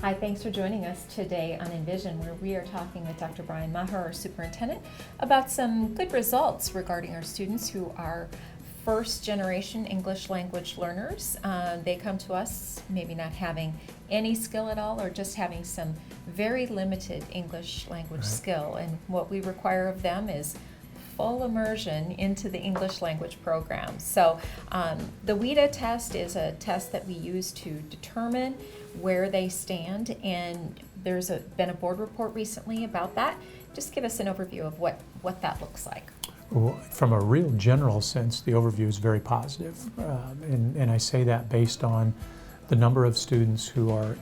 Hi, thanks for joining us today on Envision, where we are talking with Dr. Brian Maher, our superintendent, about some good results regarding our students who are first generation English language learners. They come to us maybe not having any skill at all or just having some very limited English language skill. And what we require of them is full immersion into the English language program. So the WIDA test is a test that we use to determine where they stand, and there's been a board report recently about that. Just give us an overview of what that looks like. Well, from a real general sense, the overview is very positive. And I say that based on the number of students who are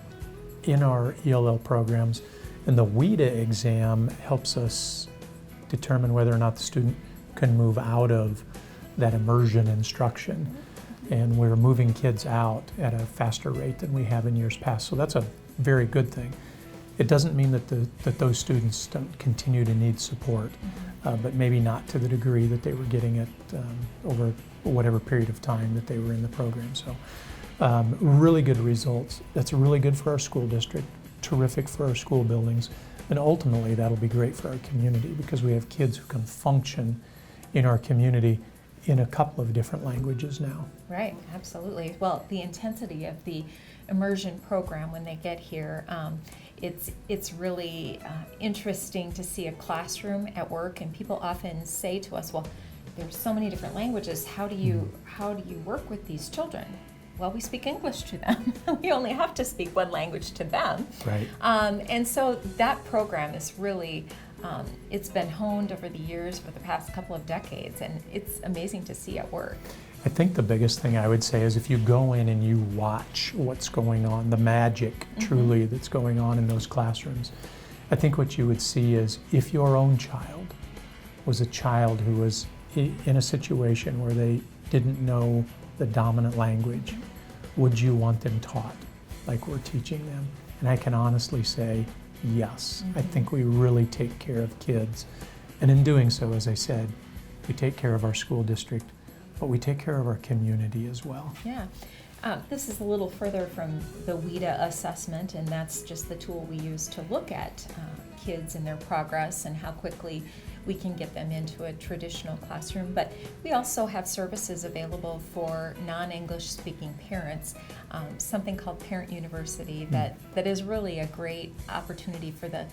in our ELL programs. And the WIDA exam helps us determine whether or not the student can move out of that immersion instruction. And we're moving kids out at a faster rate than we have in years past. So that's a very good thing. It doesn't mean that those students don't continue to need support, but maybe not to the degree that they were getting it over whatever period of time that they were in the program. So really good results. That's really good for our school district, terrific for our school buildings, and ultimately that'll be great for our community because we have kids who can function in our community in a couple of different languages now. Right, absolutely. Well, the intensity of the immersion program when they get here, it's really interesting to see a classroom at work, and people often say to us, well, there's so many different languages, how do you work with these children? Well, we speak English to them. We only have to speak one language to them. Right. And so that program is really, it's been honed over the years for the past couple of decades, and it's amazing to see at work. I think the biggest thing I would say is if you go in and you watch what's going on, the magic truly that's going on in those classrooms, I think what you would see is if your own child was a child who was in a situation where they didn't know the dominant language, would you want them taught like we're teaching them? And I can honestly say yes. I think we really take care of kids. And in doing so, as I said, we take care of our school district, but we take care of our community as well. Yeah. This is a little further from the WIDA assessment, and that's just the tool we use to look at kids and their progress and how quickly we can get them into a traditional classroom. But we also have services available for non-English speaking parents, something called Parent University that is really a great opportunity for the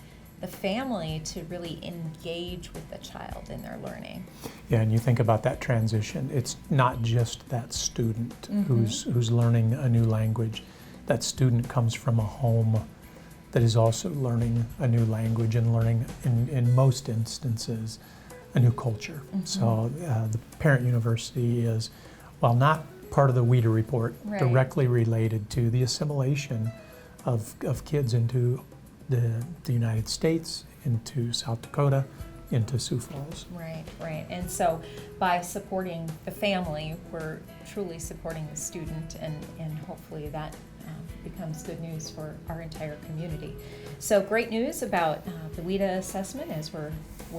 family to really engage with the child in their learning. Yeah, and you think about that transition. It's not just that student who's learning a new language. That student comes from a home that is also learning a new language and learning, in most instances, a new culture. So the Parent University is, while not part of the WIDA report, directly related to the assimilation of kids into the United States, into South Dakota, into Sioux Falls. Right, right. And so by supporting the family, we're truly supporting the student, and hopefully that becomes good news for our entire community. So great news about the WIDA assessment as we're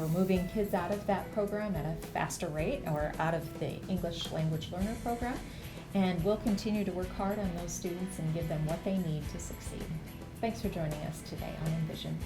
moving kids out of that program at a faster rate, or out of the English language learner program. And we'll continue to work hard on those students and give them what they need to succeed. Thanks for joining us today on Envision.